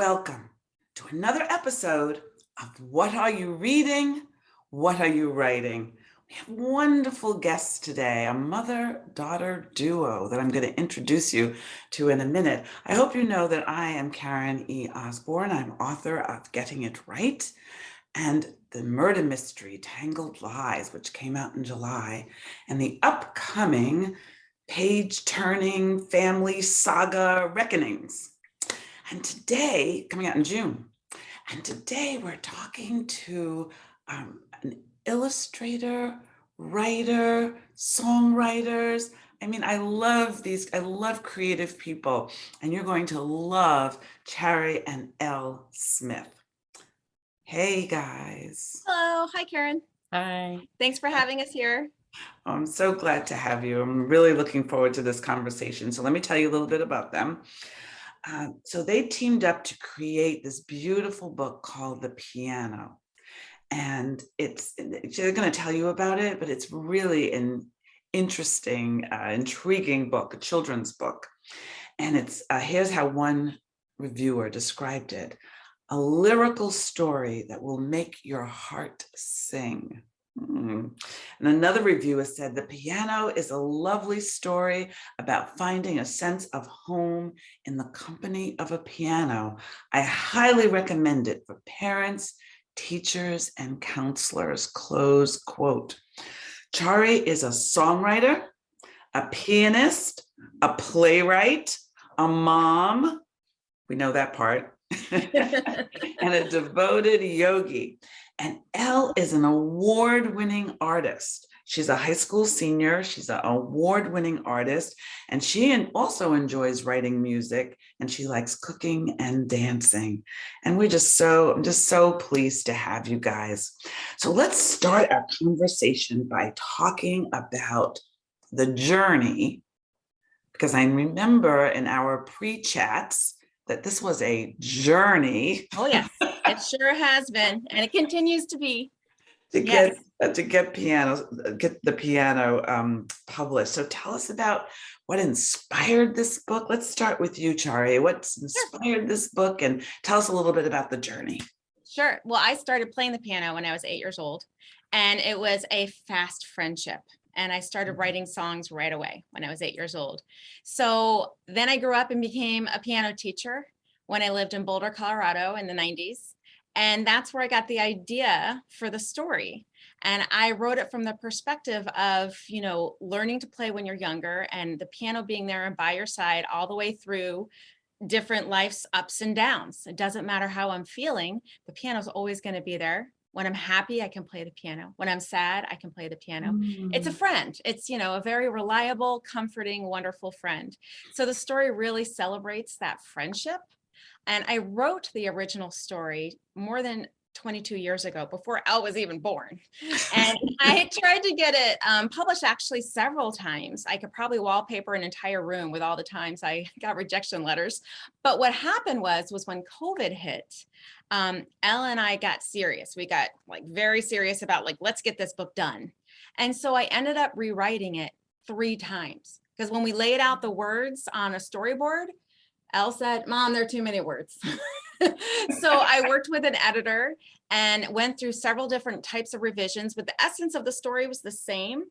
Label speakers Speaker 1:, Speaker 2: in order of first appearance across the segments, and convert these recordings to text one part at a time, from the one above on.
Speaker 1: welcome to another episode of What Are You Reading? What Are You Writing? We have wonderful guests today, a mother-daughter duo that I'm going to introduce you to in a minute. I hope you know that I am Karen E. Osborne. I'm author of Getting It Right and the murder mystery Tangled Lies, which came out in July, and the upcoming page-turning family saga Reckonings. And today, coming out in June, and today we're talking to an illustrator, writer, songwriters. I love creative people, and you're going to love Chari and Elle Smith. Hey guys.
Speaker 2: Hello. Hi, Karen.
Speaker 3: Hi.
Speaker 2: Thanks for having us here.
Speaker 1: I'm so glad to have you. I'm really looking forward to this conversation. So let me tell you a little bit about them. So they teamed up to create this beautiful book called The Piano. And they're going to tell you about it, but it's really an interesting, intriguing book, a children's book. And here's how one reviewer described it: a lyrical story that will make your heart sing. And another reviewer said, the piano is a lovely story about finding a sense of home in the company of a piano. I highly recommend it for parents, teachers, and counselors, close quote. Chari is a songwriter, a pianist, a playwright, a mom, we know that part, and a devoted yogi. And Elle is an award-winning artist. She's a high school senior. She's an award-winning artist. And she also enjoys writing music, and she likes cooking and dancing. And I'm just so pleased to have you guys. So let's start our conversation by talking about the journey, because I remember in our pre-chats that this was a journey.
Speaker 2: Oh, yes, it sure has been, and it continues to be.
Speaker 1: To get the piano published. So tell us about what inspired this book. Let's start with you, Chari. What's inspired this book, and tell us a little bit about the journey.
Speaker 2: Sure. Well, I started playing the piano when I was 8 years old, and it was a fast friendship. And I started writing songs right away when I was 8 years old. So then I grew up and became a piano teacher when I lived in Boulder, Colorado in the 90s. And that's where I got the idea for the story. And I wrote it from the perspective of, learning to play when you're younger, and the piano being there and by your side all the way through different life's ups and downs. It doesn't matter how I'm feeling, the piano's always going to be there. When I'm happy, I can play the piano. When I'm sad, I can play the piano. It's a friend. It's, a very reliable, comforting, wonderful friend. So the story really celebrates that friendship. And I wrote the original story more than 22 years ago, before Elle was even born. And I tried to get it published actually several times. I could probably wallpaper an entire room with all the times I got rejection letters. But what happened was when COVID hit, Elle and I got serious. We got very serious about let's get this book done. And so I ended up rewriting it 3 times, because when we laid out the words on a storyboard, Elle said, "Mom, there are too many words." So I worked with an editor and went through several different types of revisions, but the essence of the story was the same.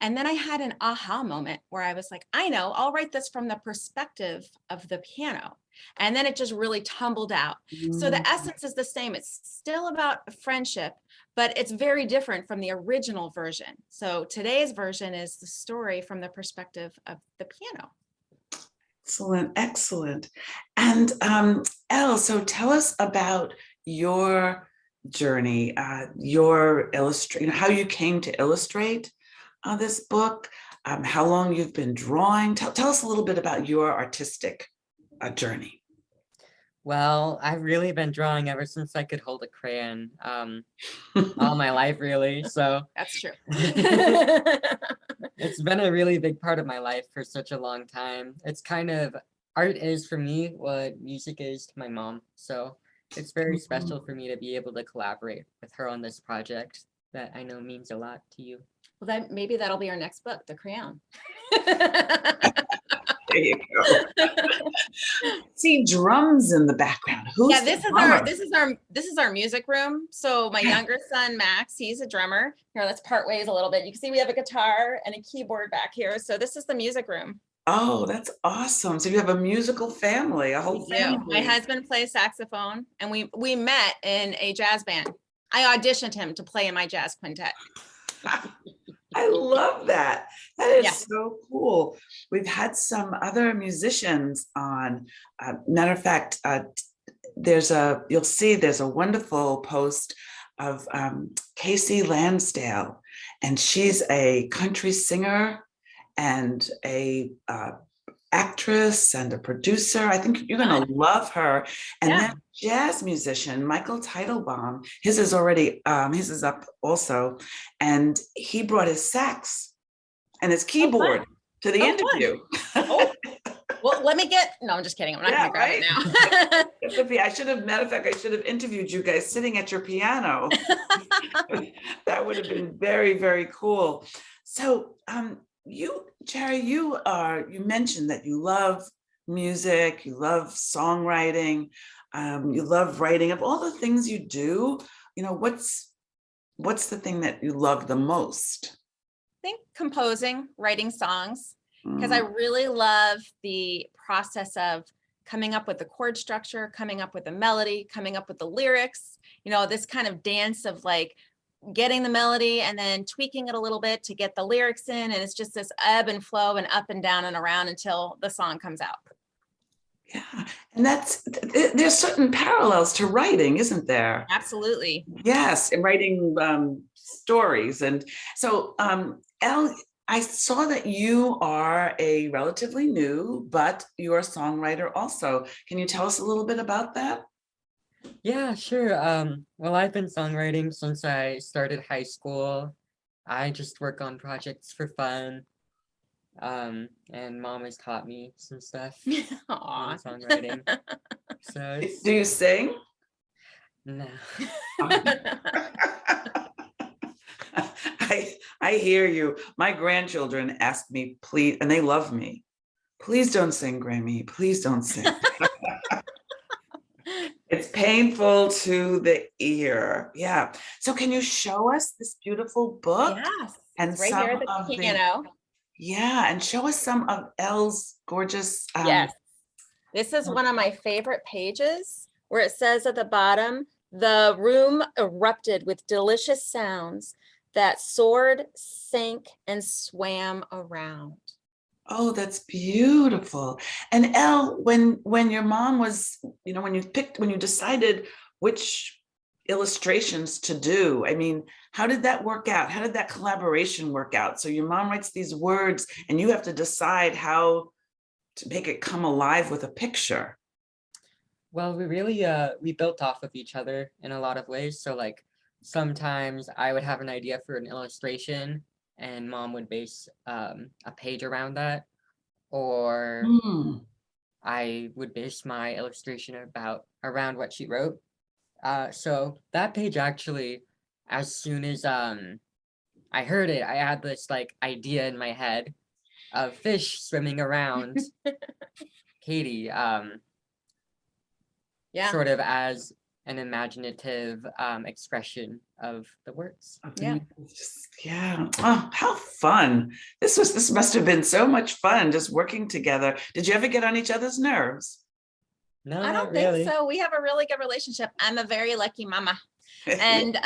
Speaker 2: And then I had an aha moment where I was like, I know, I'll write this from the perspective of the piano. And then it just really tumbled out. So the essence is the same. It's still about friendship, but it's very different from the original version. So today's version is the story from the perspective of the piano.
Speaker 1: Excellent. And Elle, so tell us about your journey, your illustration, how you came to illustrate this book, how long you've been drawing. Tell us a little bit about your artistic journey.
Speaker 3: Well, I've really been drawing ever since I could hold a crayon, all my life, really. So
Speaker 2: that's true.
Speaker 3: It's been a really big part of my life for such a long time. It's kind of, art is for me what music is to my mom. So it's very special for me to be able to collaborate with her on this project that I know means a lot to you.
Speaker 2: Well, maybe that'll be our next book, The Crayon.
Speaker 1: you go. See drums in the background. Who's
Speaker 2: Yeah,
Speaker 1: the
Speaker 2: this is
Speaker 1: drummer?
Speaker 2: this is our music room. So my younger son Max, he's a drummer. Here, let's part ways a little bit. You can see we have a guitar and a keyboard back here. So this is the music room.
Speaker 1: Oh, that's awesome. So you have a musical family, a whole
Speaker 2: We do. My
Speaker 1: family.
Speaker 2: husband plays saxophone, and we met in a jazz band. I auditioned him to play in my jazz quintet.
Speaker 1: I love that. That is
Speaker 2: Yeah.
Speaker 1: so cool. We've had some other musicians on. Matter of fact, you'll see there's a wonderful post of Casey Lansdale, and she's a country singer and a actress and a producer. I think you're going to love her. And
Speaker 2: Yeah.
Speaker 1: then jazz musician Michael Teitelbaum, his is already his is up also, and he brought his sax and his keyboard to the interview.
Speaker 2: Oh, well, let me get. No, I'm just kidding. I'm not going to grab it now.
Speaker 1: I should have, matter of fact, I should have interviewed you guys sitting at your piano. That would have been very, very cool. So, Chari, you mentioned that you love music, you love songwriting, you love writing. Of all the things you do, what's the thing that you love the most?
Speaker 2: I think composing, writing songs, because I really love the process of coming up with the chord structure, coming up with the melody, coming up with the lyrics, this kind of dance of like getting the melody and then tweaking it a little bit to get the lyrics in. And it's just this ebb and flow and up and down and around until the song comes out.
Speaker 1: Yeah. And there's certain parallels to writing, isn't there?
Speaker 2: Absolutely.
Speaker 1: Yes. And writing stories. And so, Elle, I saw that you are a relatively new, but you're a songwriter also. Can you tell us a little bit about that?
Speaker 3: Yeah, sure. Well, I've been songwriting since I started high school. I just work on projects for fun. And mom has taught me some stuff on songwriting. So
Speaker 1: Do you sing?
Speaker 3: No.
Speaker 1: I hear you. My grandchildren ask me, please, and they love me. Please don't sing, Grammy. Please don't sing. It's painful to the ear. Yeah. So can you show us this beautiful book?
Speaker 2: Yes.
Speaker 1: And
Speaker 2: right here at the piano.
Speaker 1: Yeah, and show us some of Elle's gorgeous.
Speaker 2: Yes. This is one of my favorite pages where it says at the bottom, the room erupted with delicious sounds that soared, sank, and swam around.
Speaker 1: Oh, that's beautiful. And Elle, when your mom was, when you decided which illustrations to do, I mean, how did that work out? How did that collaboration work out? So your mom writes these words and you have to decide how to make it come alive with a picture.
Speaker 3: Well, we really we built off of each other in a lot of ways. So like sometimes I would have an idea for an illustration and mom would base a page around that, or I would base my illustration around what she wrote. So that page actually, as soon as I heard it, I had this like idea in my head of fish swimming around Katie,
Speaker 2: yeah,
Speaker 3: sort of as an imaginative expression of the words.
Speaker 2: Yeah.
Speaker 1: Yeah. Oh, how fun. This must have been so much fun just working together. Did you ever get on each other's nerves?
Speaker 3: No,
Speaker 2: I don't think so. We have a really good relationship. I'm a very lucky mama. And,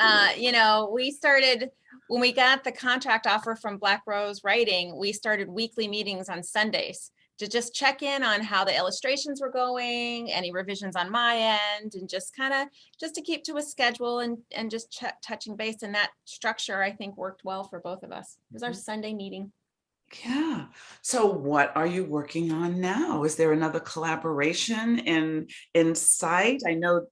Speaker 2: we started, when we got the contract offer from Black Rose Writing, we started weekly meetings on Sundays to just check in on how the illustrations were going, any revisions on my end, and just to keep to a schedule and just touching base. And that structure, I think, worked well for both of us. It was our Sunday meeting.
Speaker 1: Yeah. So what are you working on now? Is there another collaboration in sight? I know,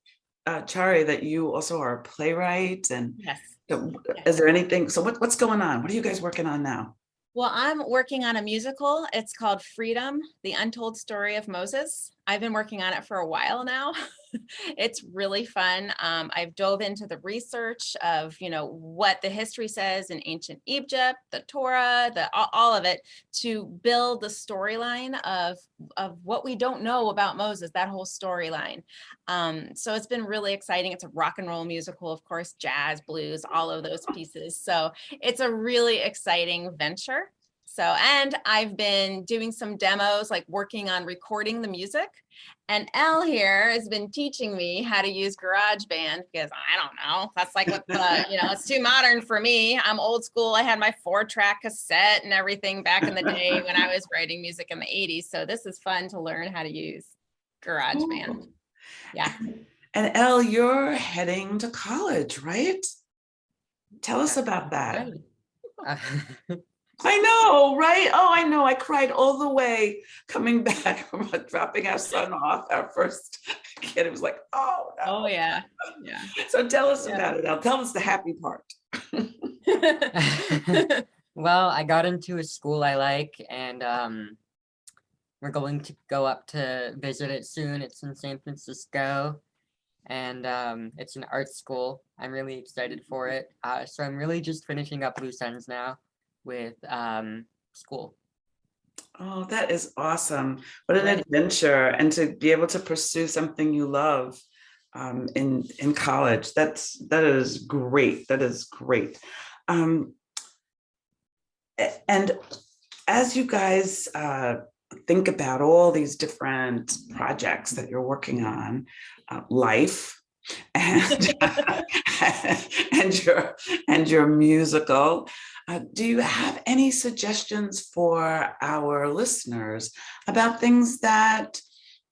Speaker 1: Chari, that you also are a playwright. And
Speaker 2: yes.
Speaker 1: So is there anything? So what's going on? What are you guys working on now?
Speaker 2: Well, I'm working on a musical. It's called Freedom, The Untold Story of Moses. I've been working on it for a while now. It's really fun. I've dove into the research of, what the history says in ancient Egypt, the Torah, all of it, to build the storyline of what we don't know about Moses, that whole storyline. So it's been really exciting. It's a rock and roll musical, of course, jazz, blues, all of those pieces. So it's a really exciting venture. So, and I've been doing some demos, like working on recording the music. And Elle here has been teaching me how to use GarageBand because I don't know. That's like what it's too modern for me. I'm old school. I had my 4-track cassette and everything back in the day when I was writing music in the 80s. So this is fun to learn how to use GarageBand.
Speaker 1: Cool.
Speaker 2: Yeah.
Speaker 1: And Elle, you're heading to college, right? Tell us about that. I know, right? Oh, I know. I cried all the way coming back from dropping our son off, our first kid. It was like, oh, no.
Speaker 2: Oh, yeah. Yeah.
Speaker 1: So tell us about it, Elle. Tell us the happy part.
Speaker 3: Well, I got into a school I like, and we're going to go up to visit it soon. It's in San Francisco, and it's an art school. I'm really excited for it. So I'm really just finishing up loose ends now with school.
Speaker 1: Oh, that is awesome. What an adventure. And to be able to pursue something you love in college. That is great. That is great. And as you guys think about all these different projects that you're working on, life and and your musical, do you have any suggestions for our listeners about things that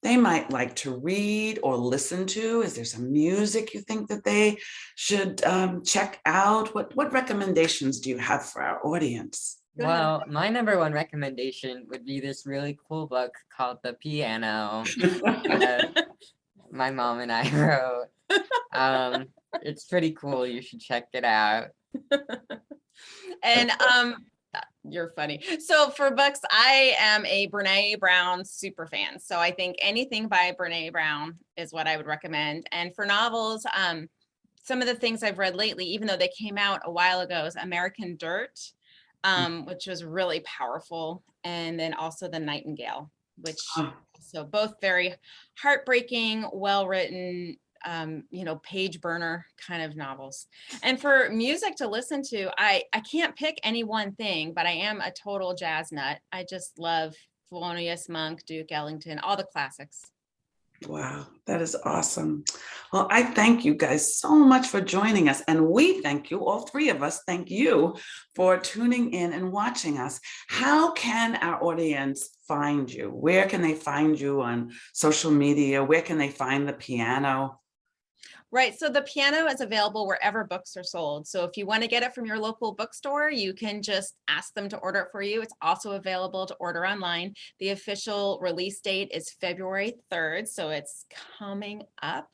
Speaker 1: they might like to read or listen to? Is there some music you think that they should check out? What recommendations do you have for our audience?
Speaker 3: Well, my number one recommendation would be this really cool book called The Piano. My mom and I wrote. It's pretty cool. You should check it out.
Speaker 2: And you're funny. So for books, I am a Brene Brown super fan. So I think anything by Brene Brown is what I would recommend. And for novels, some of the things I've read lately, even though they came out a while ago, is American Dirt, which was really powerful. And then also The Nightingale, which so both very heartbreaking, well-written, page burner kind of novels. And for music to listen to, I can't pick any one thing, but I am a total jazz nut. I just love Thelonious Monk, Duke Ellington, all the classics.
Speaker 1: Wow, that is awesome. Well, I thank you guys so much for joining us. And we thank you, all three of us, thank you for tuning in and watching us. How can our audience find you? Where can they find you on social media? Where can they find the piano?
Speaker 2: Right. So the piano is available wherever books are sold. So if you want to get it from your local bookstore, you can just ask them to order it for you. It's also available to order online. The official release date is February 3rd. So it's coming up.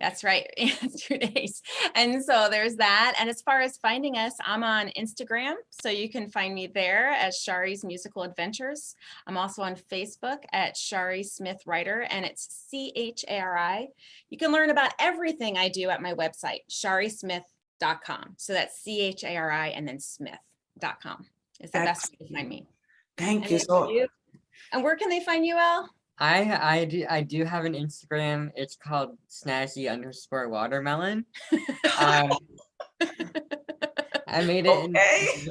Speaker 2: That's right. 2 days. And so there's that. And as far as finding us, I'm on Instagram. So you can find me there as Chari's Musical Adventures. I'm also on Facebook at Chari Smith Writer, and it's Chari. You can learn about everything I do at my website, charismith.com. So that's Chari and then smith.com is the best way to find me.
Speaker 1: Thank you.
Speaker 2: And where can they find you, Elle?
Speaker 3: I do have an Instagram. It's called snazzy_watermelon. I made it in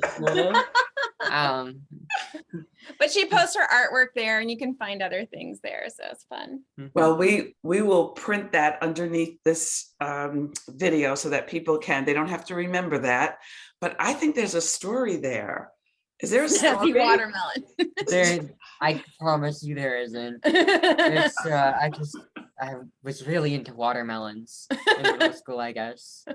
Speaker 3: school.
Speaker 2: But she posts her artwork there, and you can find other things there, so it's fun.
Speaker 1: Well, we will print that underneath this video so that people they don't have to remember that. But I think there's a story there. Is there a story?
Speaker 2: Watermelon.
Speaker 3: I promise you there isn't. It's I was really into watermelons in middle school, I guess.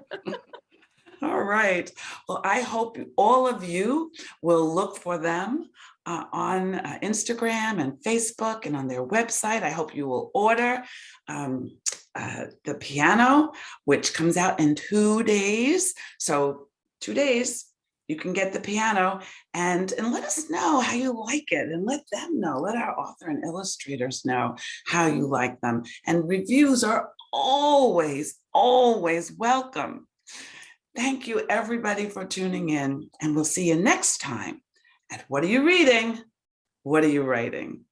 Speaker 1: All right. Well, I hope all of you will look for them on Instagram and Facebook and on their website. I hope you will order the piano, which comes out in 2 days. So 2 days, you can get the piano and let us know how you like it, and let them know, let our author and illustrators know how you like them. And reviews are always, always welcome. Thank you everybody for tuning in, and we'll see you next time at What Are You Reading? What Are You Writing?